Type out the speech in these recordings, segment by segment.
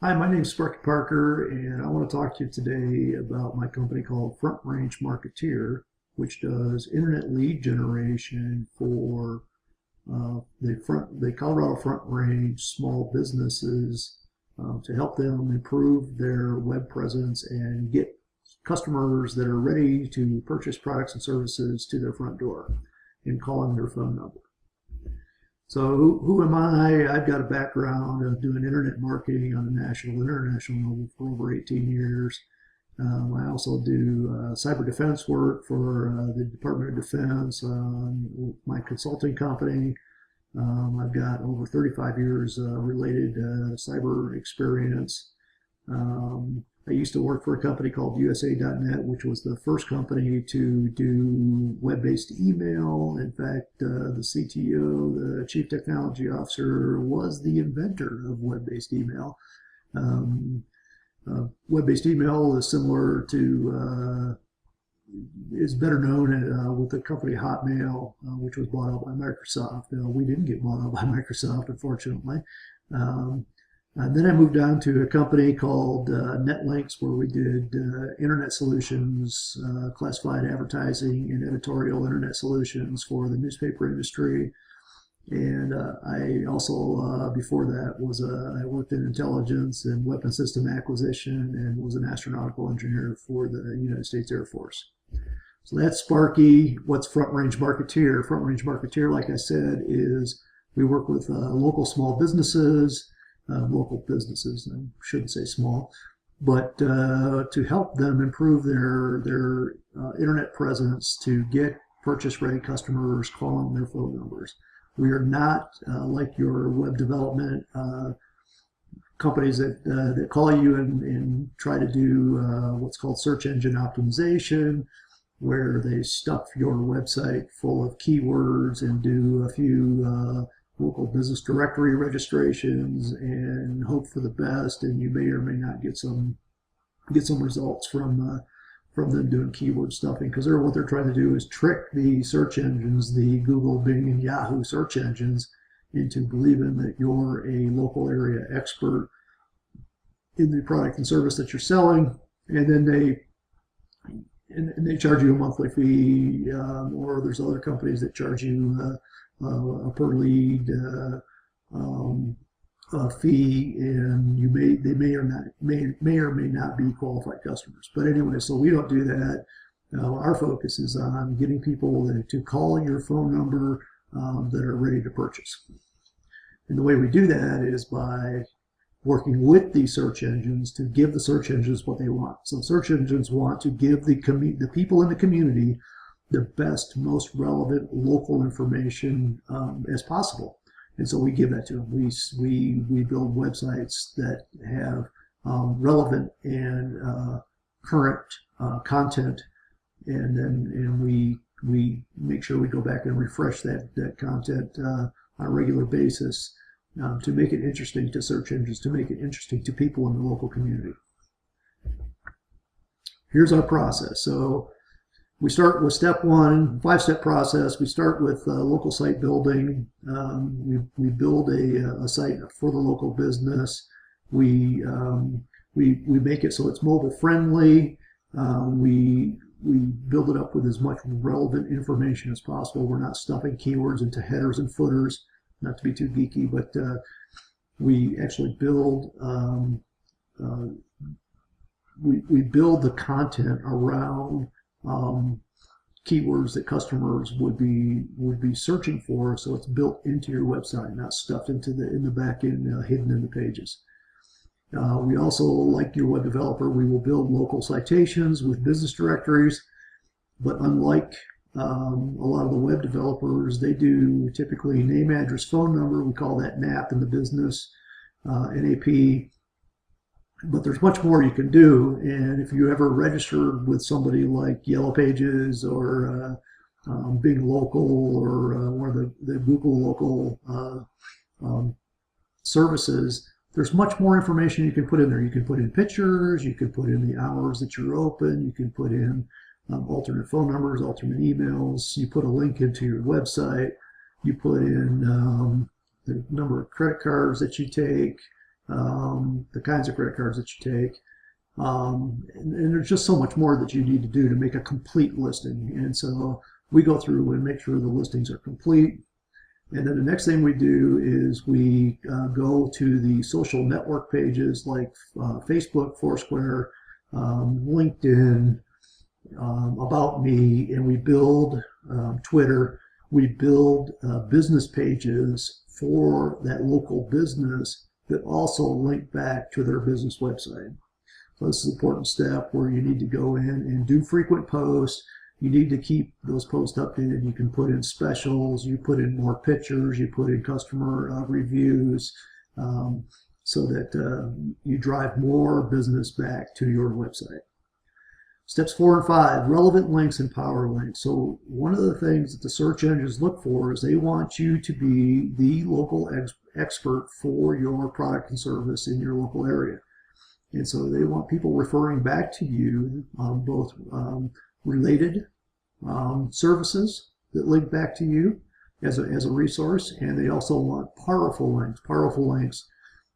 Hi, my name is Sparky Parker, and I want to talk to you today about my company called Front Range Marketeer, which does internet lead generation for the Colorado Front Range small businesses to help them improve their web presence and get customers that are ready to purchase products and services to their front door and calling their phone number. So who am I? I've got a background of doing internet marketing on a national, international level for over 18 years. I also do cyber defense work for the Department of Defense, my consulting company. I've got over 35 years related cyber experience. I used to work for a company called USA.net, which was the first company to do web-based email. In fact, the CTO, the Chief Technology Officer, was the inventor of web-based email. Web-based email is similar to, is better known with the company Hotmail, which was bought out by Microsoft. We didn't get bought out by Microsoft, unfortunately. Then I moved on to a company called NetLinks, where we did internet solutions, classified advertising, and editorial internet solutions for the newspaper industry. And I also, before that, I worked in intelligence and weapon system acquisition and was an astronautical engineer for the United States Air Force. So that's Sparky. What's Front Range Marketeer? Front Range Marketeer, like I said, is we work with local small businesses, I shouldn't say small, but to help them improve their internet presence to get purchase-ready customers calling their phone numbers. We are not like your web development companies that call you and try to do what's called search engine optimization, where they stuff your website full of keywords and do a few local business directory registrations and hope for the best, and you may or may not get some results from them doing keyword stuffing, because what they're trying to do is trick the search engines, the Google, Bing, and Yahoo search engines, into believing that you're a local area expert in the product and service that you're selling, and then they charge you a monthly fee, or there's other companies that charge you a per lead fee, and they may or may not be qualified customers. But anyway, so we don't do that. Our focus is on getting people to call your phone number that are ready to purchase. And the way we do that is by working with the search engines to give the search engines what they want. So search engines want to give the people in the community the best, most relevant local information as possible. And so we give that to them. We build websites that have relevant and current content, and we make sure we go back and refresh that content on a regular basis to make it interesting to search engines, to make it interesting to people in the local community. Here's our process. So we start with step one, 5-step process. We start with local site building. We build a site for the local business. We make it so it's mobile friendly. We build it up with as much relevant information as possible. We're not stuffing keywords into headers and footers, not to be too geeky, but we actually build we build the content around keywords that customers would be searching for, so it's built into your website, not stuffed in the back end, hidden in the pages. We also, like your web developer, we will build local citations with business directories, but unlike a lot of the web developers, they do typically name, address, phone number. We call that NAP in the business, NAP. But there's much more you can do, and if you ever registered with somebody like Yellow Pages or Bing Local or one of the Google local services, there's much more information you can put in there. You can put in pictures, you can put in the hours that you're open, you can put in alternate phone numbers, alternate emails, you put a link into your website, you put in the number of credit cards that you take, the kinds of credit cards that you take. And there's just so much more that you need to do to make a complete listing. And so we go through and make sure the listings are complete. And then the next thing we do is we go to the social network pages like Facebook, Foursquare, LinkedIn, About Me, and we build Twitter. We build business pages for that local business that also link back to their business website. So this is an important step where you need to go in and do frequent posts. You need to keep those posts updated. You can put in specials, you put in more pictures, you put in customer reviews, so that you drive more business back to your website. Steps 4 and 5, relevant links and power links. So one of the things that the search engines look for is they want you to be the local expert for your product and service in your local area. And so they want people referring back to you, both related services that link back to you as a resource, and they also want powerful links. Powerful links.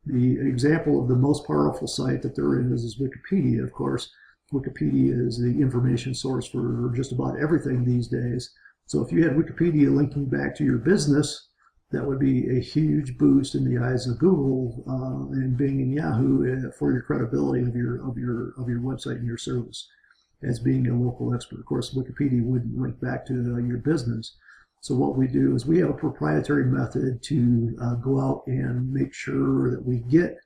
The example of the most powerful site that there is Wikipedia, of course. Wikipedia is the information source for just about everything these days. So if you had Wikipedia linking back to your business, that would be a huge boost in the eyes of Google and Bing and Yahoo for your credibility of your website and your service as being a local expert. Of course, Wikipedia wouldn't link back to your business. So what we do is we have a proprietary method to go out and make sure that we get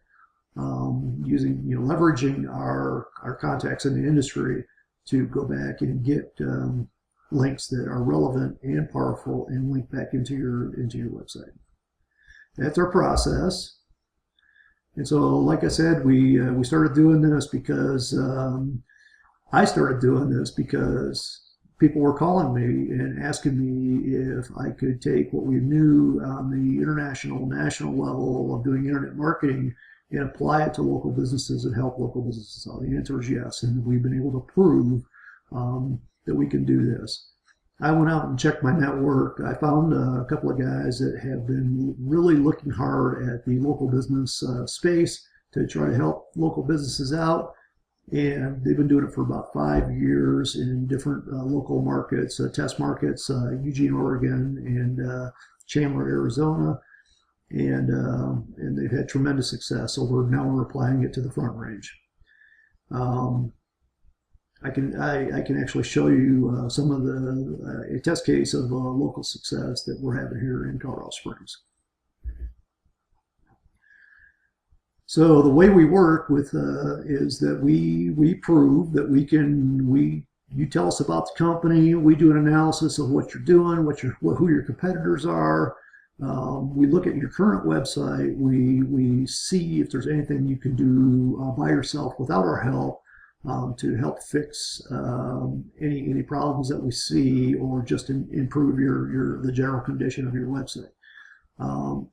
leveraging our contacts in the industry to go back and get links that are relevant and powerful and link back into your website. That's our process. And so, like I said, we started doing this because I started doing this because people were calling me and asking me if I could take what we knew on the national level of doing internet marketing and apply it to local businesses and help local businesses out. The answer is yes, and we've been able to prove that we can do this. I went out and checked my network. I found a couple of guys that have been really looking hard at the local business space to try to help local businesses out. And they've been doing it for about 5 years in different local markets, test markets, Eugene, Oregon, and Chandler, Arizona. And they've had tremendous success. So now we're applying it to the Front Range. I can actually show you some of a test case of local success that we're having here in Colorado Springs. So the way we work with is that we prove that you tell us about the company, we do an analysis of what you're doing, who your competitors are. We look at your current website. We see if there's anything you can do by yourself without our help to help fix any problems that we see, or just improve the general condition of your website.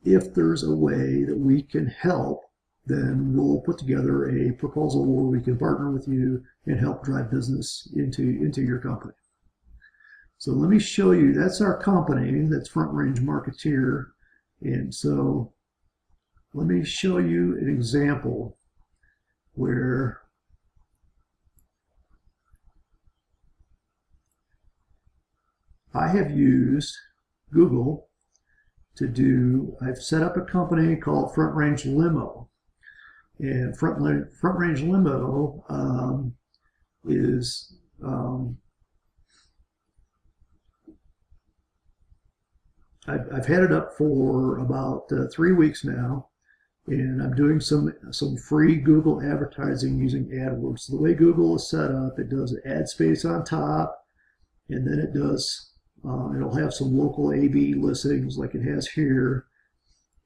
If there's a way that we can help, then we'll put together a proposal where we can partner with you and help drive business into your company. So let me show you, that's our company, that's Front Range Marketeer. And so let me show you an example where I have used Google I've set up a company called Front Range Limo. And Front Range Limo is I've had it up for about 3 weeks now, and I'm doing some free Google advertising using AdWords. So the way Google is set up, it does ad space on top, and then it'll have some local A/B listings like it has here,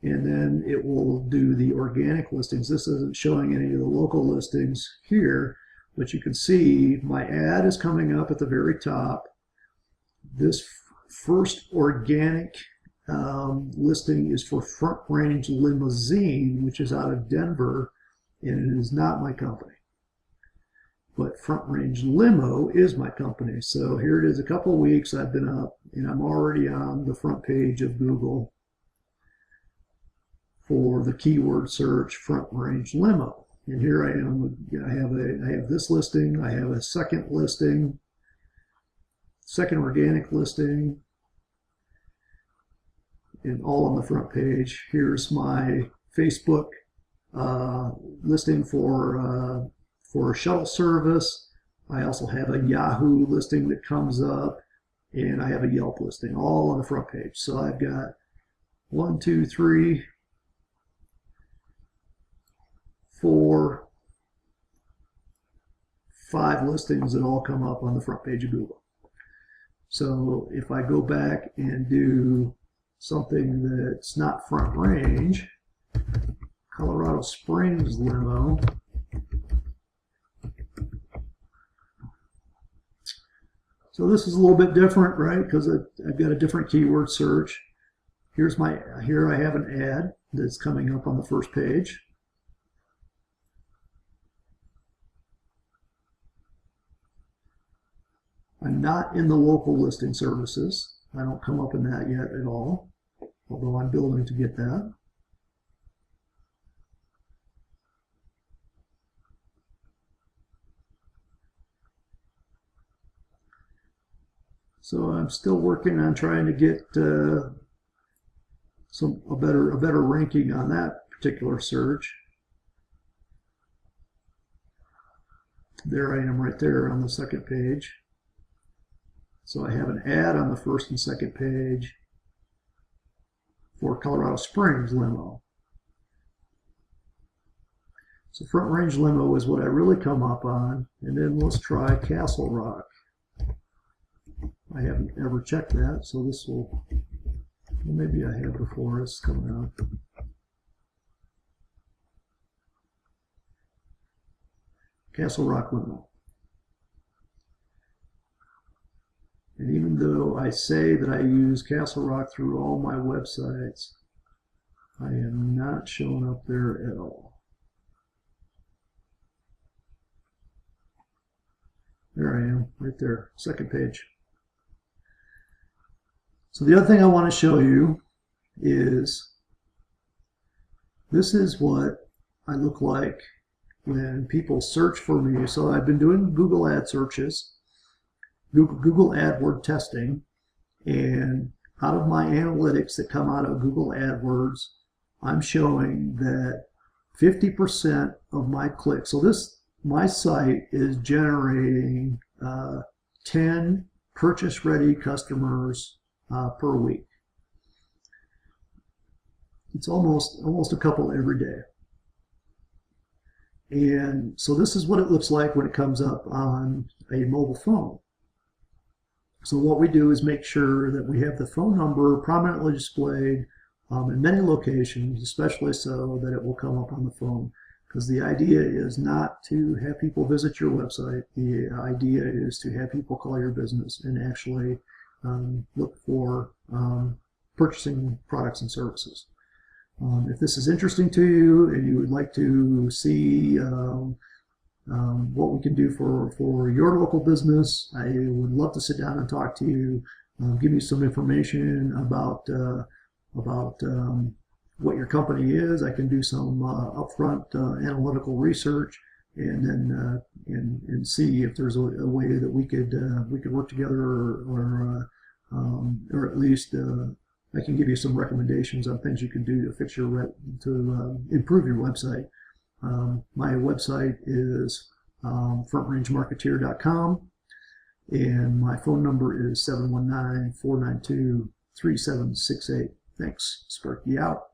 and then it will do the organic listings. This isn't showing any of the local listings here, but you can see my ad is coming up at the very top. This first organic listing is for Front Range Limousine, which is out of Denver, and it is not my company. But Front Range Limo is my company. So here it is, a couple of weeks I've been up, and I'm already on the front page of Google. for the keyword search front range limo. And here I am. I have this listing. I have a second listing, second organic listing, and all on the front page. Here's my Facebook listing for a shuttle service. I also have a Yahoo listing that comes up, and I have a Yelp listing, all on the front page. So I've got 1, 2, 3, 4, 5 listings that all come up on the front page of Google. So if I go back and do something that's not front range, Colorado Springs limo, so this is a little bit different, right? Because I've got a different keyword search. Here I have an ad that's coming up on the first page. I'm not in the local listing services. I don't come up in that yet at all, although I'm building to get that. So I'm still working on trying to get a better ranking on that particular search. There I am right there on the second page. So I have an ad on the first and second page for Colorado Springs limo. So front range limo is what I really come up on. And then let's try Castle Rock. I haven't ever checked that, so this will, well, maybe I have before. It's coming out. Castle Rock limo. And even though I say that I use Castle Rock through all my websites, I am not showing up there at all. There I am, right there, second page. So the other thing I want to show you is this is what I look like when people search for me. So I've been doing Google ad searches, Google AdWords testing, and out of my analytics that come out of Google AdWords, I'm showing that 50% of my clicks, so my site is generating 10 purchase-ready customers per week. It's almost a couple every day. And so this is what it looks like when it comes up on a mobile phone. So what we do is make sure that we have the phone number prominently displayed in many locations, especially so that it will come up on the phone. Because the idea is not to have people visit your website. The idea is to have people call your business and actually look for purchasing products and services. If this is interesting to you and you would like to see what we can do for your local business, I would love to sit down and talk to you, give you some information about what your company is. I can do some upfront analytical research, and then and see if there's a way that we could work together, or at least I can give you some recommendations on things you can do to fix your improve your website. My website is frontrangemarketeer.com, and my phone number is 719-492-3768. Thanks. Sparky out.